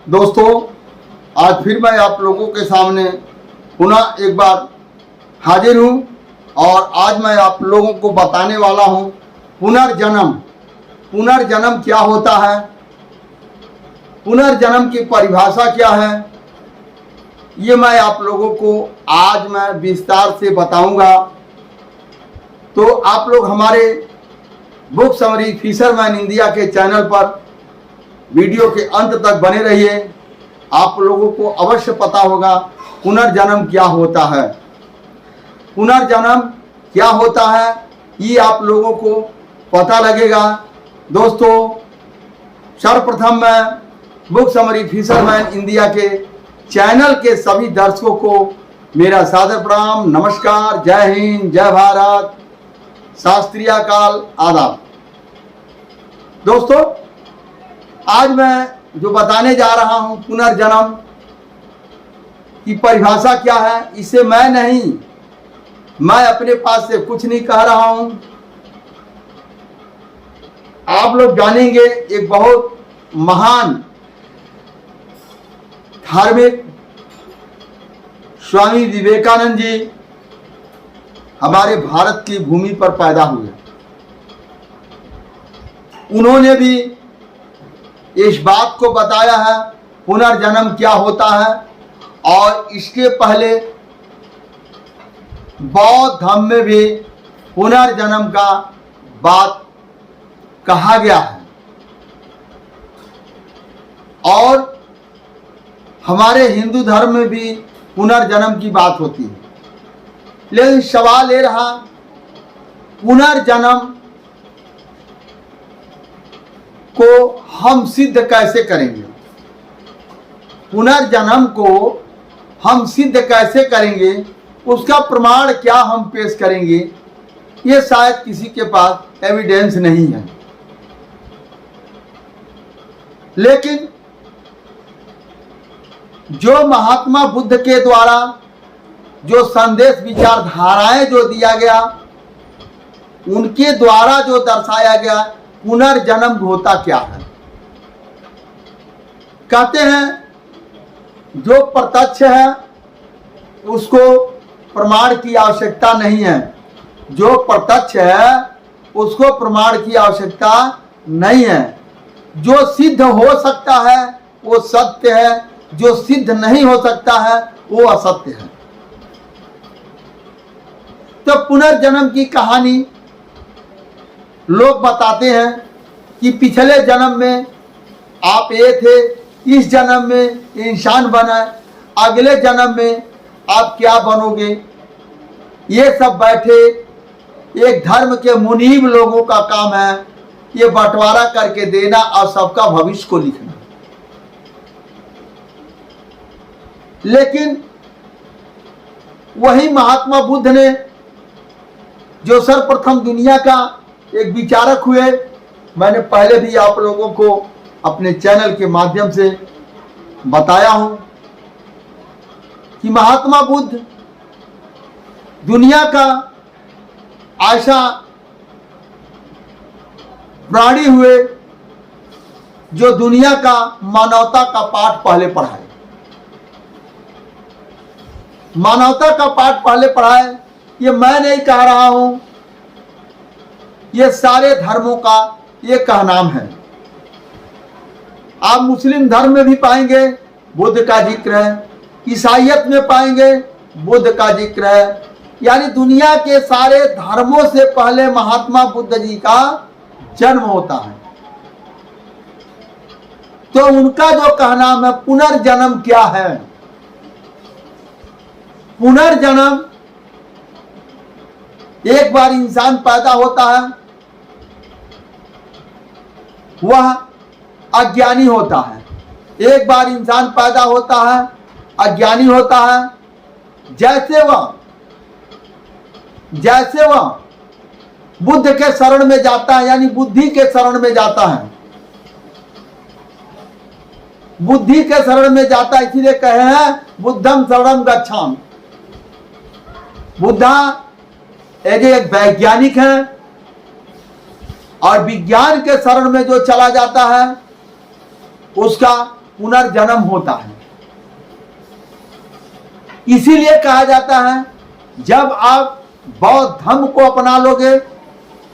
दोस्तों, आज फिर मैं आप लोगों के सामने पुनः एक बार हाजिर हूँ और आज मैं आप लोगों को बताने वाला हूँ पुनर्जन्म। पुनर्जन्म क्या होता है, पुनर्जन्म की परिभाषा क्या है, ये मैं आप लोगों को आज मैं विस्तार से बताऊंगा। तो आप लोग हमारे बुक समरी फिशरमैन इंडिया के चैनल पर वीडियो के अंत तक बने रहिए। आप लोगों को अवश्य पता होगा पुनर्जन्म क्या होता है। पुनर्जन्म क्या होता है ये आप लोगों को पता लगेगा। दोस्तों, सर्वप्रथम मैं बुक समरी फिशरमैन इंडिया के चैनल के सभी दर्शकों को मेरा सादर प्रणाम, नमस्कार, जय हिंद, जय भारत, शास्त्रीय काल, आदाब। दोस्तों, आज मैं जो बताने जा रहा हूं पुनर्जन्म की परिभाषा क्या है, इसे मैं अपने पास से कुछ नहीं कह रहा हूं। आप लोग जानेंगे, एक बहुत महान धार्मिक स्वामी विवेकानंद जी हमारे भारत की भूमि पर पैदा हुए। उन्होंने भी इस बात को बताया है पुनर्जन्म क्या होता है, और इसके पहले बौद्ध धर्म में भी पुनर्जन्म का बात कहा गया है। और हमारे हिंदू धर्म में भी पुनर्जन्म की बात होती है। लेकिन सवाल ये रहा, पुनर्जन्म को हम सिद्ध कैसे करेंगे, पुनर्जन्म को हम सिद्ध कैसे करेंगे, उसका प्रमाण क्या हम पेश करेंगे, ये शायद किसी के पास एविडेंस नहीं है। लेकिन जो महात्मा बुद्ध के द्वारा जो संदेश विचारधाराएं जो दिया गया, उनके द्वारा जो दर्शाया गया पुनर्जन्म होता क्या है। कहते हैं जो प्रत्यक्ष है उसको प्रमाण की आवश्यकता नहीं है, जो प्रत्यक्ष है उसको प्रमाण की आवश्यकता नहीं है। जो सिद्ध हो सकता है वो सत्य है, जो सिद्ध नहीं हो सकता है वो असत्य है। तो पुनर्जन्म की कहानी लोग बताते हैं कि पिछले जन्म में आप ये थे, इस जन्म में इंसान बना, अगले जन्म में आप क्या बनोगे। ये सब बैठे एक धर्म के मुनीब लोगों का काम है ये बंटवारा करके देना और सबका भविष्य को लिखना। लेकिन वही महात्मा बुद्ध ने, जो सर्वप्रथम दुनिया का एक विचारक हुए, मैंने पहले भी आप लोगों को अपने चैनल के माध्यम से बताया हूं कि महात्मा बुद्ध दुनिया का ऐसा प्राणी हुए जो दुनिया का मानवता का पाठ पहले पढ़ाए। मानवता का पाठ पहले पढ़ाए, ये मैं नहीं कह रहा हूं, ये सारे धर्मों का ये कहनाम है। आप मुस्लिम धर्म में भी पाएंगे बुद्ध का जिक्र है, ईसाईयत में पाएंगे बुद्ध का जिक्र है। यानी दुनिया के सारे धर्मों से पहले महात्मा बुद्ध जी का जन्म होता है। तो उनका जो कहनाम है पुनर्जन्म क्या है। पुनर्जन्म, एक बार इंसान पैदा होता है वह अज्ञानी होता है। एक बार इंसान पैदा होता है अज्ञानी होता है। जैसे वह बुद्ध के शरण में जाता है, यानी बुद्धि के शरण में जाता है, बुद्धि के शरण में जाता है, इसीलिए कहे हैं बुद्धम शरणम गच्छामि। बुद्धा एक वैज्ञानिक है और विज्ञान के शरण में जो चला जाता है उसका पुनर्जन्म होता है। इसीलिए कहा जाता है जब आप बौद्ध धर्म को अपना लोगे,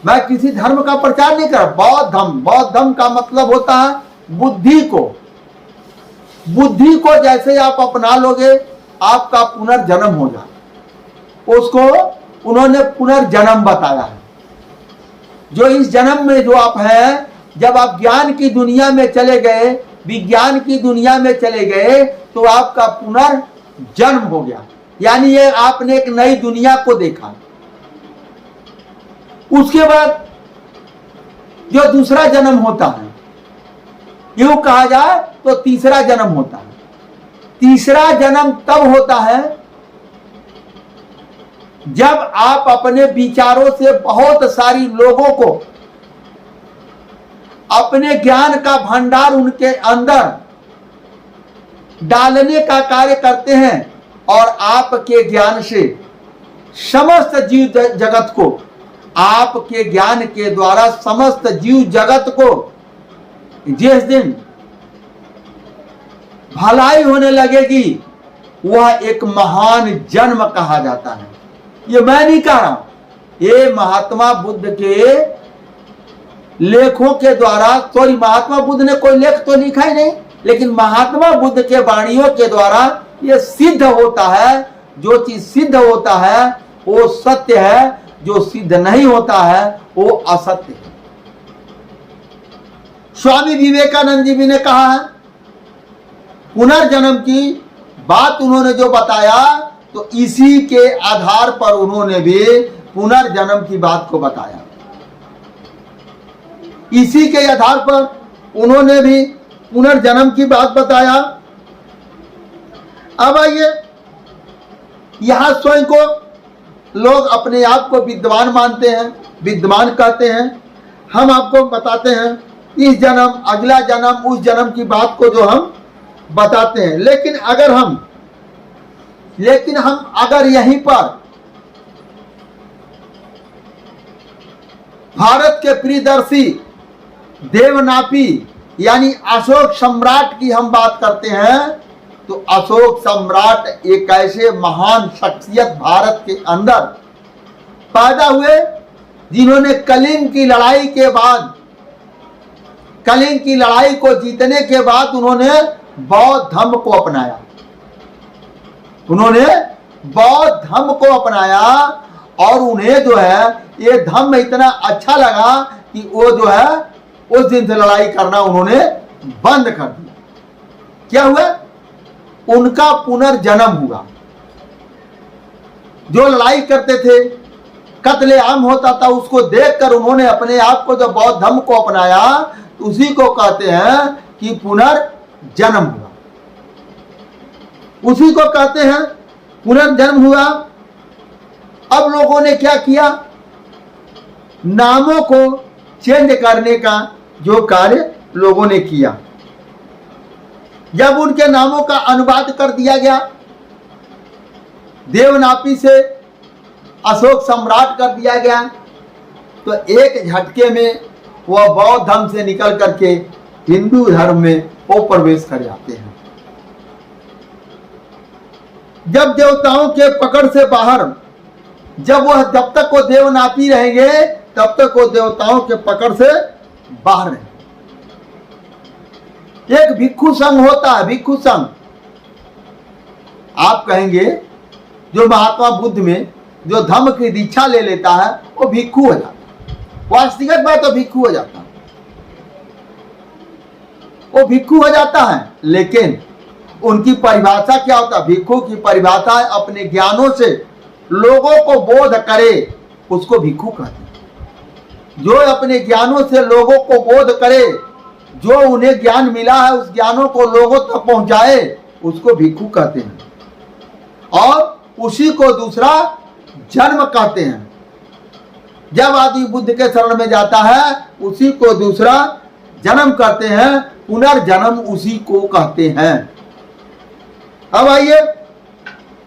मैं किसी धर्म का प्रचार नहीं कर, बौद्ध धर्म का मतलब होता है बुद्धि को जैसे आप अपना लोगे आपका पुनर्जन्म हो जाए। उसको उन्होंने पुनर्जन्म बताया है। जो इस जन्म में जो आप हैं, जब आप ज्ञान की दुनिया में चले गए, विज्ञान की दुनिया में चले गए, तो आपका पुनर्जन्म हो गया, यानी ये आपने एक नई दुनिया को देखा। उसके बाद जो दूसरा जन्म होता है, यूं कहा जाए तो तीसरा जन्म होता है। तीसरा जन्म तब होता है जब आप अपने विचारों से बहुत सारी लोगों को अपने ज्ञान का भंडार उनके अंदर डालने का कार्य करते हैं और आपके ज्ञान से समस्त जीव जगत को, आपके ज्ञान के द्वारा समस्त जीव जगत को जिस दिन भलाई होने लगेगी वह एक महान जन्म कहा जाता है। ये मैं नहीं कह रहा हूं, ये महात्मा बुद्ध के लेखों के द्वारा, सॉरी महात्मा बुद्ध ने कोई लेख तो लिखा ही नहीं, लेकिन महात्मा बुद्ध के वाणियों के द्वारा ये सिद्ध होता है। जो चीज सिद्ध होता है वो सत्य है, जो सिद्ध नहीं होता है वो असत्य है। स्वामी विवेकानंद जी भी ने कहा है, पुनर्जन्म की बात उन्होंने जो बताया तो इसी के आधार पर उन्होंने भी पुनर्जन्म की बात को बताया। इसी के आधार पर उन्होंने भी पुनर्जन्म की बात बताया। अब आइए, यहां स्वयं को लोग अपने आप को विद्वान मानते हैं, विद्वान कहते हैं। हम आपको बताते हैं इस जन्म, अगला जन्म, उस जन्म की बात को जो हम बताते हैं। लेकिन हम अगर यहीं पर भारत के प्रियदर्शी देवनापी यानी अशोक सम्राट की हम बात करते हैं, तो अशोक सम्राट एक ऐसे महान शख्सियत भारत के अंदर पैदा हुए जिन्होंने कलिंग की लड़ाई के बाद, कलिंग की लड़ाई को जीतने के बाद उन्होंने बौद्ध धर्म को अपनाया। उन्होंने बौद्ध धर्म को अपनाया और उन्हें जो है ये धर्म इतना अच्छा लगा कि वो जो है उस दिन से लड़ाई करना उन्होंने बंद कर दिया। क्या हुआ? उनका पुनर्जन्म हुआ। जो लड़ाई करते थे, कत्लेआम होता था, उसको देखकर उन्होंने अपने आप को जब बौद्ध धर्म को अपनाया, उसी को कहते हैं कि पुनर्जन्म हुआ। उसी को कहते हैं पुनर्जन्म हुआ। अब लोगों ने क्या किया? नामों को चेंज करने का जो कार्य लोगों ने किया। जब उनके नामों का अनुवाद कर दिया गया, देवनापी से अशोक सम्राट कर दिया गया, तो एक झटके में वह बौद्ध धर्म से निकल करके हिंदू धर्म में वो प्रवेश कर जाते हैं। जब देवताओं के पकड़ से बाहर, जब तक वो देवनापी रहेंगे तब तक वो देवताओं के पकड़ से बाहर रहेंगे। एक भिक्षु संघ होता है, भिक्षु संघ। आप कहेंगे जो महात्मा बुद्ध में जो धम्म की दीक्षा ले लेता है वो भिक्षु हो जाता है। वास्तविक बात तो भिक्षु हो जाता है, वो भिक्षु हो जाता है। लेकिन उनकी परिभाषा क्या होता है? भिक्षु की परिभाषा अपने ज्ञानों से लोगों को बोध करे, उसको भिक्षु कहते हैं। जो अपने ज्ञानों से लोगों को बोध करे, जो उन्हें ज्ञान मिला है उस ज्ञानों को लोगों तक पहुंचाए, उसको भिक्षु कहते हैं। और उसी को दूसरा जन्म कहते हैं। जब आदमी बुद्ध के शरण में जाता है उसी को दूसरा जन्म कहते हैं, पुनर्जन्म उसी को कहते हैं। अब आइए,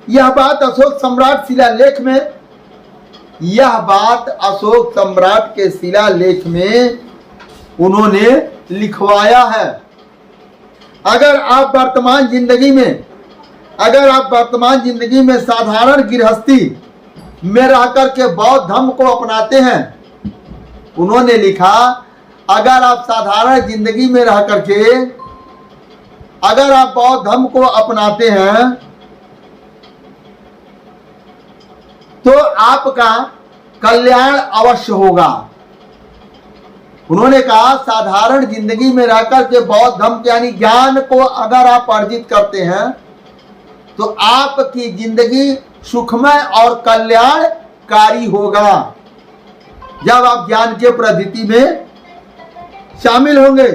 यह बात अशोक सम्राट शिलालेख में, यह बात अशोक सम्राट के शिलालेख में उन्होंने लिखवाया है। अगर आप वर्तमान जिंदगी में साधारण गृहस्थी में रहकर के बौद्ध धर्म को अपनाते हैं, उन्होंने लिखा अगर आप साधारण जिंदगी में रह करके अगर आप बौद्ध धर्म को अपनाते हैं तो आपका कल्याण अवश्य होगा। उन्होंने कहा साधारण जिंदगी में रहकर के बौद्ध धर्म यानी ज्ञान को अगर आप अर्जित करते हैं तो आपकी जिंदगी सुखमय और कल्याणकारी होगा जब आप ज्ञान के पद्धति में शामिल होंगे।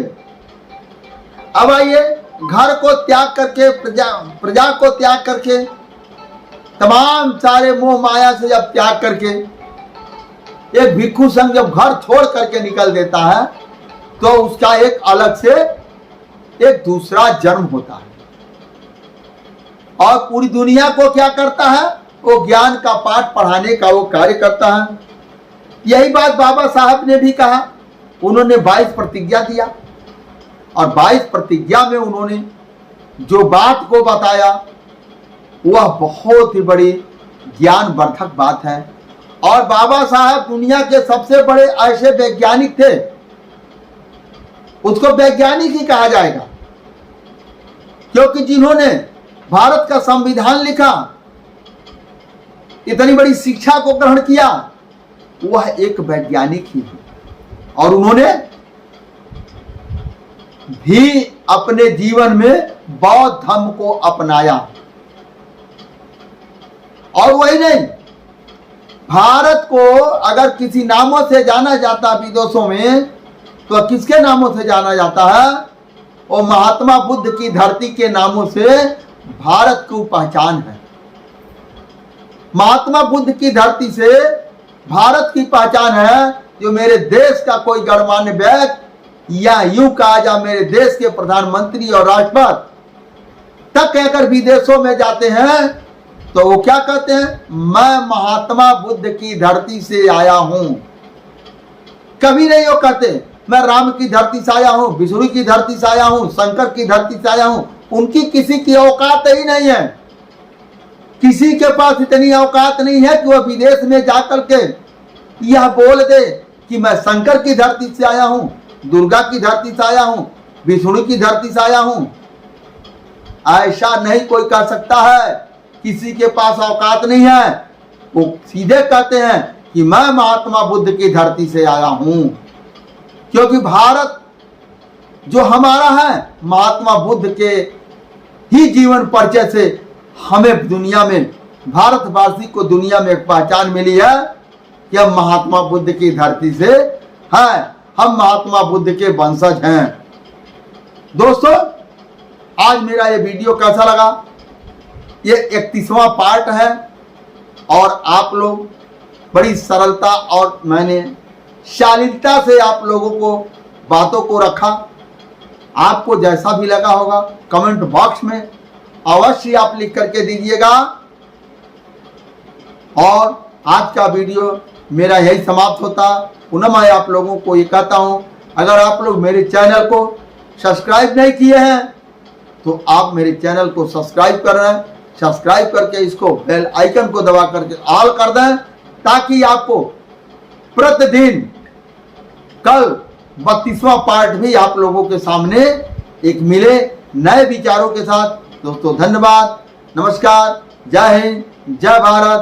अब आइए, घर को त्याग करके प्रजा को त्याग करके तमाम सारे मोह माया से जब त्याग करके एक भिक्षु संघ जब घर छोड़ करके निकल देता है तो उसका एक अलग से एक दूसरा जन्म होता है और पूरी दुनिया को क्या करता है, वो ज्ञान का पाठ पढ़ाने का वो कार्य करता है। यही बात बाबा साहब ने भी कहा। उन्होंने 22 प्रतिज्ञा दिया और 22 प्रतिज्ञा में उन्होंने जो बात को बताया वह बहुत ही बड़ी ज्ञानवर्धक बात है। और बाबा साहब दुनिया के सबसे बड़े ऐसे वैज्ञानिक थे, उसको वैज्ञानिक ही कहा जाएगा, क्योंकि जिन्होंने भारत का संविधान लिखा, इतनी बड़ी शिक्षा को ग्रहण किया, वह एक वैज्ञानिक ही है। और उन्होंने भी अपने जीवन में बौद्ध धर्म को अपनाया। और वही नहीं, भारत को अगर किसी नामों से जाना जाता विदेशों में तो किसके नामों से जाना जाता है, वो महात्मा बुद्ध की धरती के नामों से भारत की पहचान है। महात्मा बुद्ध की धरती से भारत की पहचान है। जो मेरे देश का कोई गणमान्य व्यक्ति या यूं कहा जा मेरे देश के प्रधानमंत्री और राष्ट्रपति तक कहकर विदेशों में जाते हैं तो वो क्या कहते हैं, मैं महात्मा बुद्ध की धरती से आया हूं। कभी नहीं वो कहते मैं राम की धरती से आया हूं, विष्णु की धरती से आया हूं, शंकर की धरती से आया हूं। उनकी किसी की औकात ही नहीं है, किसी के पास इतनी औकात नहीं है कि वह विदेश में जाकर के यह बोल दे कि मैं शंकर की धरती से आया हूं, दुर्गा की धरती से आया हूं, विष्णु की धरती से आया हूं। ऐसा नहीं कोई कह सकता है, किसी के पास औकात नहीं है। वो सीधे कहते हैं कि मैं महात्मा बुद्ध की धरती से आया हूं, क्योंकि भारत जो हमारा है, महात्मा बुद्ध के ही जीवन परिचय से हमें दुनिया में, भारतवासी को दुनिया में एक पहचान मिली है कि हम महात्मा बुद्ध की धरती से हैं, हम महात्मा बुद्ध के वंशज हैं। दोस्तों, आज मेरा ये वीडियो कैसा लगा? ये 31वां पार्ट है और आप लोग बड़ी सरलता और मैंने शालीनता से आप लोगों को बातों को रखा। आपको जैसा भी लगा होगा कमेंट बॉक्स में अवश्य आप लिख करके दीजिएगा। और आज का वीडियो मेरा यही समाप्त होता। पुनः मैं आप लोगों को ये कहता हूँ, अगर आप लोग मेरे चैनल को सब्सक्राइब नहीं किए हैं तो आप मेरे चैनल को सब्सक्राइब कर रहे हैं, सब्सक्राइब करके इसको बेल आइकन को दबा करके ऑल कर दें, ताकि आपको प्रतिदिन कल 32वां पार्ट भी आप लोगों के सामने एक मिले नए विचारों के साथ। दोस्तों धन्यवाद, नमस्कार, जय हिंद, जय भारत।